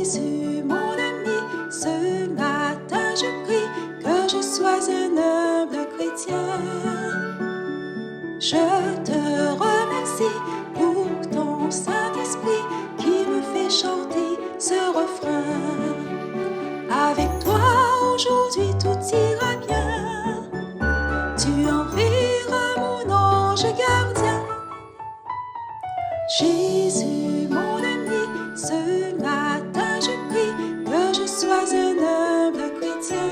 Jésus, mon ami, ce matin je prie que je sois un humble chrétien. Je te remercie pour ton Saint-Esprit qui me fait chanter ce refrain. Avec toi aujourd'hui tout ira bien. Tu enverras mon ange gardien. Jésus, mon ami, ce matin je prie que je sois un humble chrétien.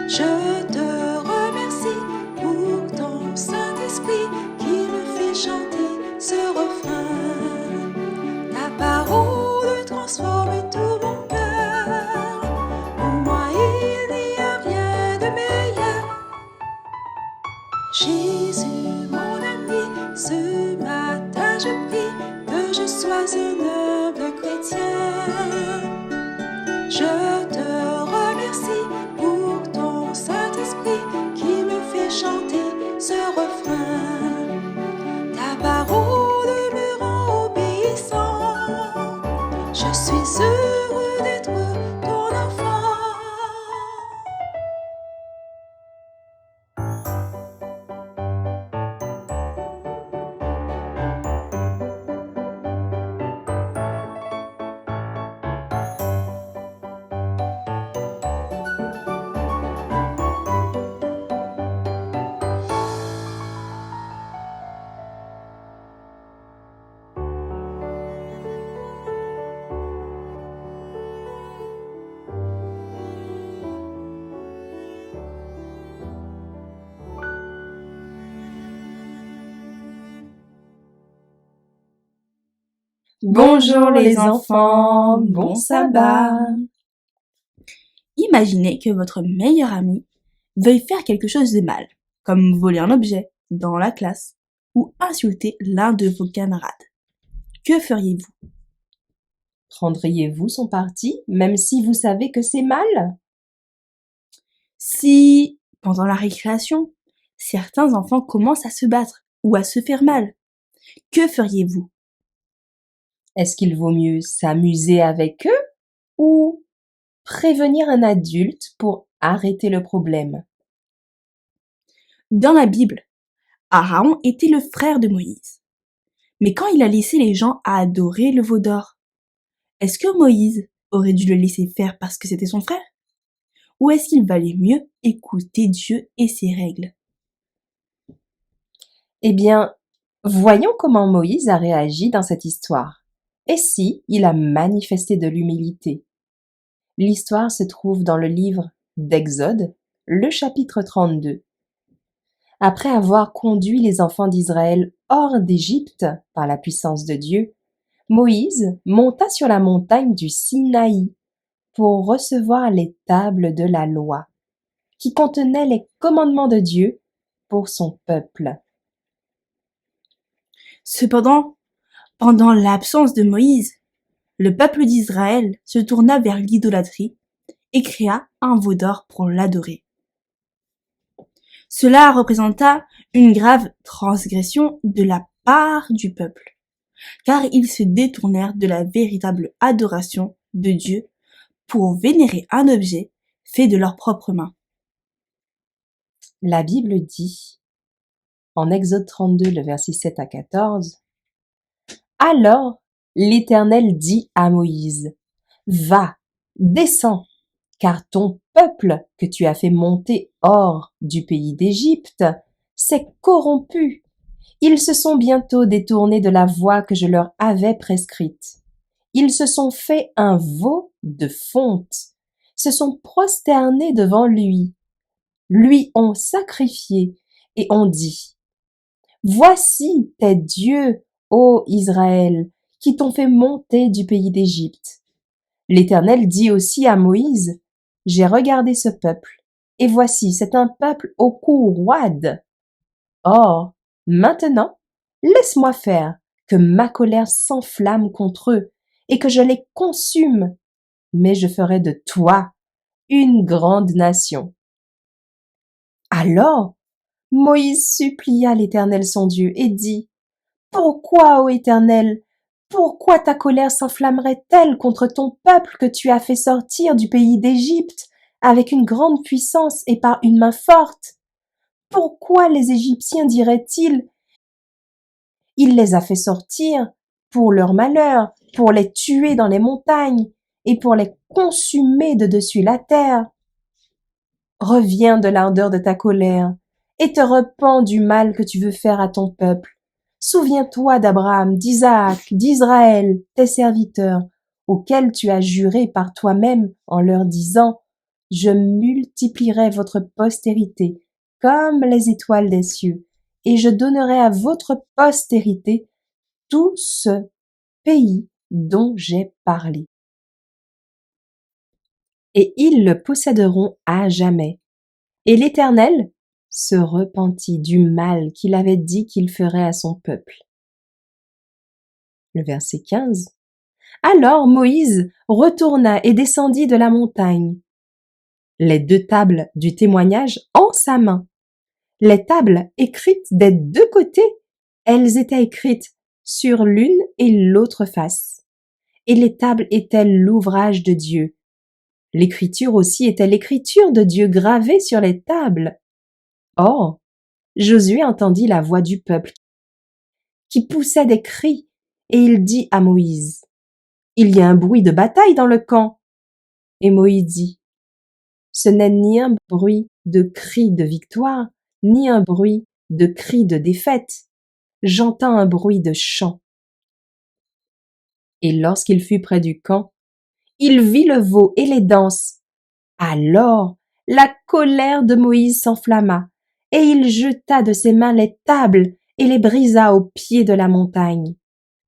Je te remercie pour ton Saint-Esprit qui me fait chanter ce refrain. Ta parole transforme tout mon cœur. Pour moi il n'y a rien de meilleur. Jésus, mon ami, ce matin je prie que je sois un humble chrétien. Je te remercie pour ton Saint-Esprit qui me fait chanter ce refrain. Ta parole me rend obéissant. Je suis heureux d'être ton enfant. Bonjour les enfants, bon sabbat. Imaginez que votre meilleur ami veuille faire quelque chose de mal, comme voler un objet dans la classe ou insulter l'un de vos camarades. Que feriez-vous? Prendriez-vous son parti, même si vous savez que c'est mal? Si, pendant la récréation, certains enfants commencent à se battre ou à se faire mal, que feriez-vous? Est-ce qu'il vaut mieux s'amuser avec eux ou prévenir un adulte pour arrêter le problème? Dans la Bible, Aaron était le frère de Moïse. Mais quand il a laissé les gens à adorer le veau d'or, est-ce que Moïse aurait dû le laisser faire parce que c'était son frère? Ou est-ce qu'il valait mieux écouter Dieu et ses règles? Eh bien, voyons comment Moïse a réagi dans cette histoire. Et si il a manifesté de l'humilité? L'histoire se trouve dans le livre d'Exode, le chapitre 32. Après avoir conduit les enfants d'Israël hors d'Égypte par la puissance de Dieu, Moïse monta sur la montagne du Sinaï pour recevoir les tables de la loi, qui contenaient les commandements de Dieu pour son peuple. Cependant, pendant l'absence de Moïse, le peuple d'Israël se tourna vers l'idolâtrie et créa un veau d'or pour l'adorer. Cela représenta une grave transgression de la part du peuple, car ils se détournèrent de la véritable adoration de Dieu pour vénérer un objet fait de leurs propres mains. La Bible dit, en Exode 32, le verset 7 à 14, « Alors l'Éternel dit à Moïse, « Va, descends, car ton peuple que tu as fait monter hors du pays d'Égypte s'est corrompu. Ils se sont bientôt détournés de la voie que je leur avais prescrite. Ils se sont fait un veau de fonte, se sont prosternés devant lui ont sacrifié et ont dit, « Voici tes dieux, ô Israël, qui t'ont fait monter du pays d'Égypte. » L'Éternel dit aussi à Moïse, « J'ai regardé ce peuple, et voici, c'est un peuple au cou roide. Or, maintenant, laisse-moi faire, que ma colère s'enflamme contre eux, et que je les consume, mais je ferai de toi une grande nation. » Alors, Moïse supplia l'Éternel son Dieu et dit, « Pourquoi, ô Éternel, Pourquoi ta colère s'enflammerait-elle contre ton peuple que tu as fait sortir du pays d'Égypte avec une grande puissance et par une main forte? Pourquoi les Égyptiens diraient-ils: il les a fait sortir pour leur malheur, pour les tuer dans les montagnes et pour les consumer de dessus la terre? Reviens de l'ardeur de ta colère et te repens du mal que tu veux faire à ton peuple. Souviens-toi d'Abraham, d'Isaac, d'Israël, tes serviteurs, auxquels tu as juré par toi-même en leur disant: je multiplierai votre postérité comme les étoiles des cieux, et je donnerai à votre postérité tout ce pays dont j'ai parlé. Et ils le posséderont à jamais. Et l'Éternel se repentit du mal qu'il avait dit qu'il ferait à son peuple. Le verset 15. Alors Moïse retourna et descendit de la montagne, les 2 tables du témoignage en sa main. Les tables écrites des 2 côtés, elles étaient écrites sur l'une et l'autre face. Et les tables étaient l'ouvrage de Dieu. L'écriture aussi était l'écriture de Dieu gravée sur les tables. Or, Josué entendit la voix du peuple qui poussait des cris, et il dit à Moïse: il y a un bruit de bataille dans le camp. Et Moïse dit: ce n'est ni un bruit de cri de victoire, ni un bruit de cri de défaite. J'entends un bruit de chant. Et lorsqu'il fut près du camp, il vit le veau et les danses. Alors la colère de Moïse s'enflamma, et il jeta de ses mains les tables et les brisa au pied de la montagne.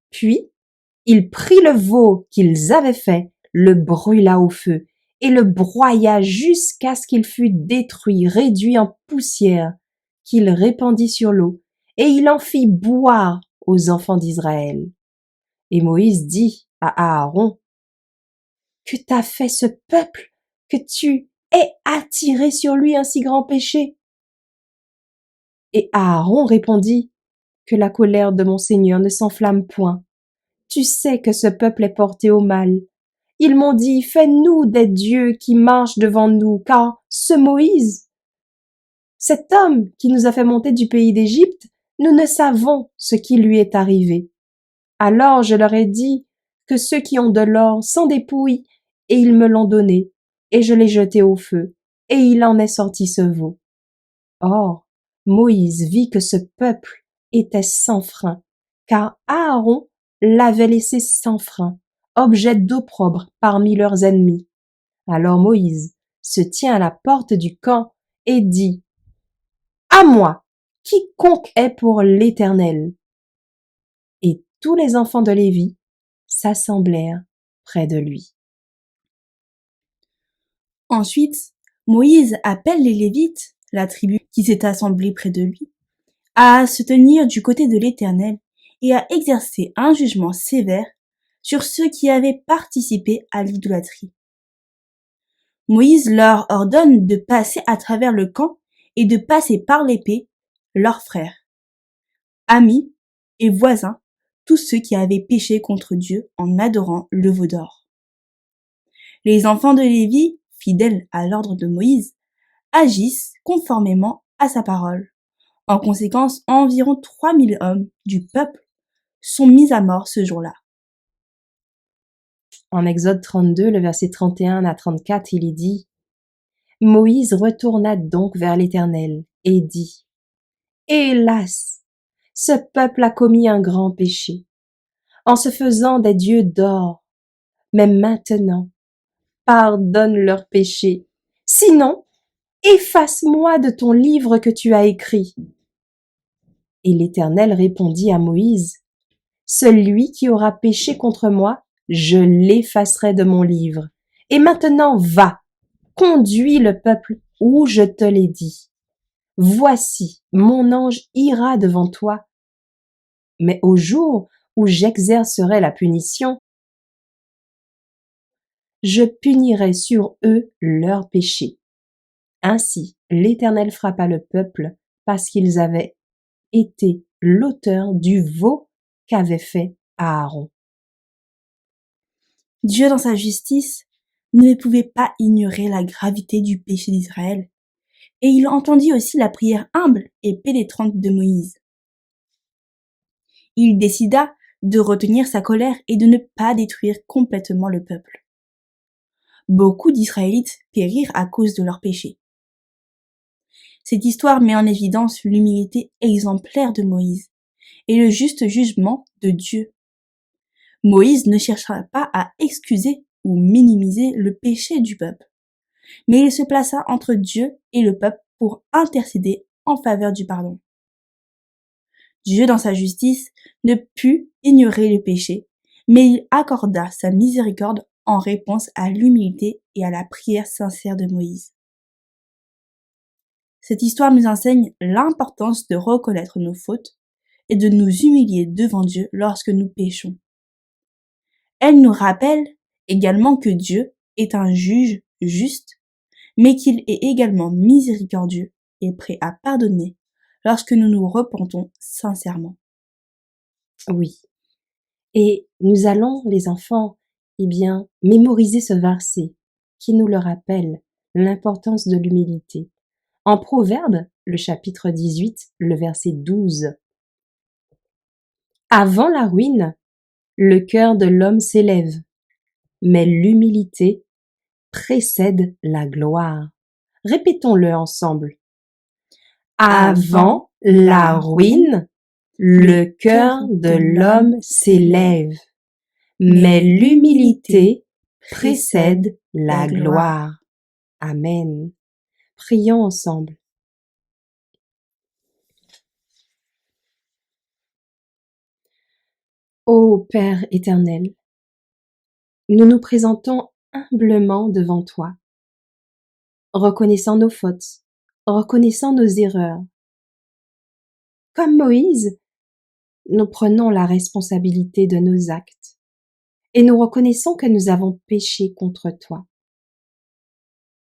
Puis il prit le veau qu'ils avaient fait, le brûla au feu, et le broya jusqu'à ce qu'il fût détruit, réduit en poussière, qu'il répandit sur l'eau, et il en fit boire aux enfants d'Israël. Et Moïse dit à Aaron: que t'a fait ce peuple, que tu aies attiré sur lui un si grand péché? Et Aaron répondit: que la colère de mon Seigneur ne s'enflamme point. Tu sais que ce peuple est porté au mal. Ils m'ont dit: fais-nous des dieux qui marchent devant nous, car ce Moïse, cet homme qui nous a fait monter du pays d'Égypte, nous ne savons ce qui lui est arrivé. Alors je leur ai dit que ceux qui ont de l'or s'en dépouillent, et ils me l'ont donné, et je l'ai jeté au feu, et il en est sorti ce veau. Or, Moïse vit que ce peuple était sans frein, car Aaron l'avait laissé sans frein, objet d'opprobre parmi leurs ennemis. Alors Moïse se tient à la porte du camp et dit: à moi, quiconque est pour l'Éternel. Et tous les enfants de Lévi s'assemblèrent près de lui. Ensuite, Moïse appelle les Lévites, la tribu qui s'est assemblée près de lui, à se tenir du côté de l'Éternel et à exercer un jugement sévère sur ceux qui avaient participé à l'idolâtrie. Moïse leur ordonne de passer à travers le camp et de passer par l'épée leurs frères, amis et voisins, tous ceux qui avaient péché contre Dieu en adorant le veau d'or. Les enfants de Lévi, fidèles à l'ordre de Moïse, agissent conformément à sa parole. En conséquence, environ 3000 hommes du peuple sont mis à mort ce jour-là. En Exode 32, le verset 31 à 34, il est dit: Moïse retourna donc vers l'Éternel et dit: hélas, ce peuple a commis un grand péché, en se faisant des dieux d'or. Mais maintenant, pardonne leur péché. Sinon, efface-moi de ton livre que tu as écrit. Et l'Éternel répondit à Moïse: celui qui aura péché contre moi, je l'effacerai de mon livre. Et maintenant va, conduis le peuple où je te l'ai dit. Voici, mon ange ira devant toi. Mais au jour où j'exercerai la punition, je punirai sur eux leurs péchés. Ainsi, l'Éternel frappa le peuple parce qu'ils avaient été l'auteur du veau qu'avait fait Aaron. Dieu, dans sa justice, ne pouvait pas ignorer la gravité du péché d'Israël, et il entendit aussi la prière humble et pénétrante de Moïse. Il décida de retenir sa colère et de ne pas détruire complètement le peuple. Beaucoup d'Israélites périrent à cause de leurs péchés. Cette histoire met en évidence l'humilité exemplaire de Moïse et le juste jugement de Dieu. Moïse ne chercha pas à excuser ou minimiser le péché du peuple, mais il se plaça entre Dieu et le peuple pour intercéder en faveur du pardon. Dieu, dans sa justice, ne put ignorer le péché, mais il accorda sa miséricorde en réponse à l'humilité et à la prière sincère de Moïse. Cette histoire nous enseigne l'importance de reconnaître nos fautes et de nous humilier devant Dieu lorsque nous péchons. Elle nous rappelle également que Dieu est un juge juste, mais qu'il est également miséricordieux et prêt à pardonner lorsque nous nous repentons sincèrement. Oui. Et nous allons, les enfants, mémoriser ce verset qui nous le rappelle, l'importance de l'humilité. En Proverbe, le chapitre 18, le verset 12. Avant la ruine, le cœur de l'homme s'élève, mais l'humilité précède la gloire. Répétons-le ensemble. Avant la ruine, le cœur de l'homme s'élève, mais l'humilité précède la gloire. Amen. Prions ensemble. Ô Père éternel, nous nous présentons humblement devant toi, reconnaissant nos fautes, reconnaissant nos erreurs. Comme Moïse, nous prenons la responsabilité de nos actes et nous reconnaissons que nous avons péché contre toi.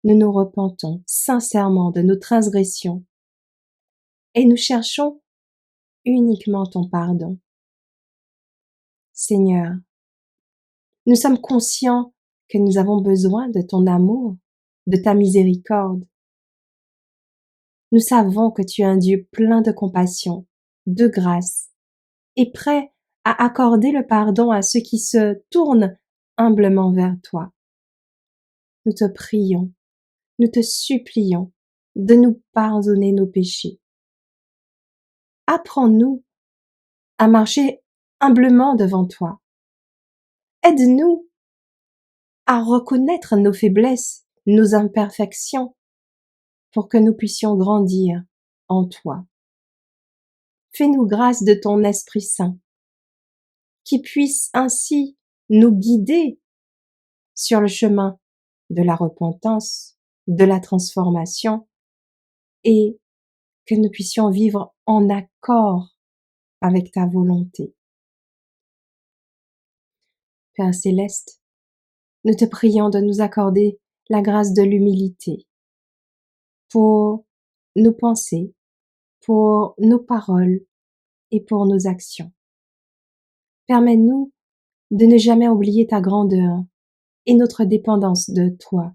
Nous nous repentons sincèrement de nos transgressions et nous cherchons uniquement ton pardon. Seigneur, nous sommes conscients que nous avons besoin de ton amour, de ta miséricorde. Nous savons que tu es un Dieu plein de compassion, de grâce, et prêt à accorder le pardon à ceux qui se tournent humblement vers toi. Nous te prions, nous te supplions de nous pardonner nos péchés. Apprends-nous à marcher humblement devant toi. Aide-nous à reconnaître nos faiblesses, nos imperfections, pour que nous puissions grandir en toi. Fais-nous grâce de ton Esprit Saint, qui puisse ainsi nous guider sur le chemin de la repentance, de la transformation, et que nous puissions vivre en accord avec ta volonté. Père céleste, nous te prions de nous accorder la grâce de l'humilité pour nos pensées, pour nos paroles et pour nos actions. Permets-nous de ne jamais oublier ta grandeur et notre dépendance de toi,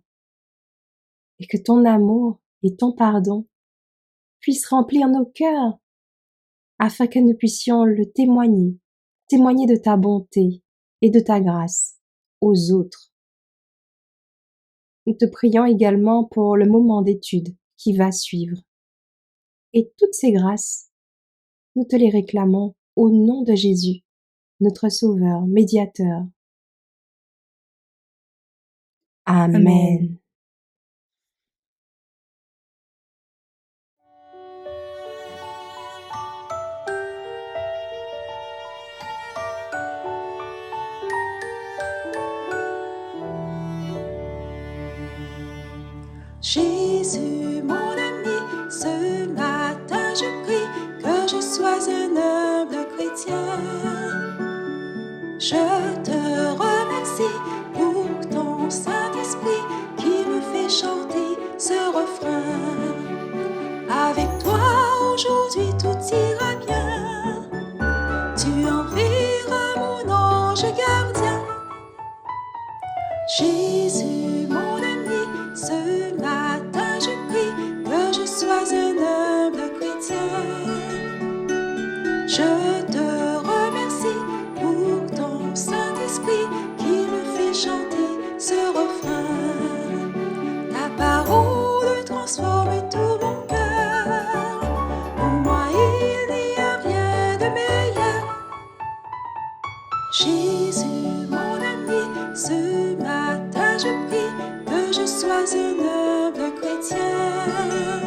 et que ton amour et ton pardon puissent remplir nos cœurs afin que nous puissions le témoigner de ta bonté et de ta grâce aux autres. Nous te prions également pour le moment d'étude qui va suivre. Et toutes ces grâces, nous te les réclamons au nom de Jésus, notre Sauveur, médiateur. Amen. Jésus, mon ami, ce matin je prie que je sois un humble chrétien. Je te remercie pour ton Saint-Esprit qui me fait chanter ce refrain. Avec toi aujourd'hui tout ira bien. Tu enverras mon ange gardien sois un humble chrétien.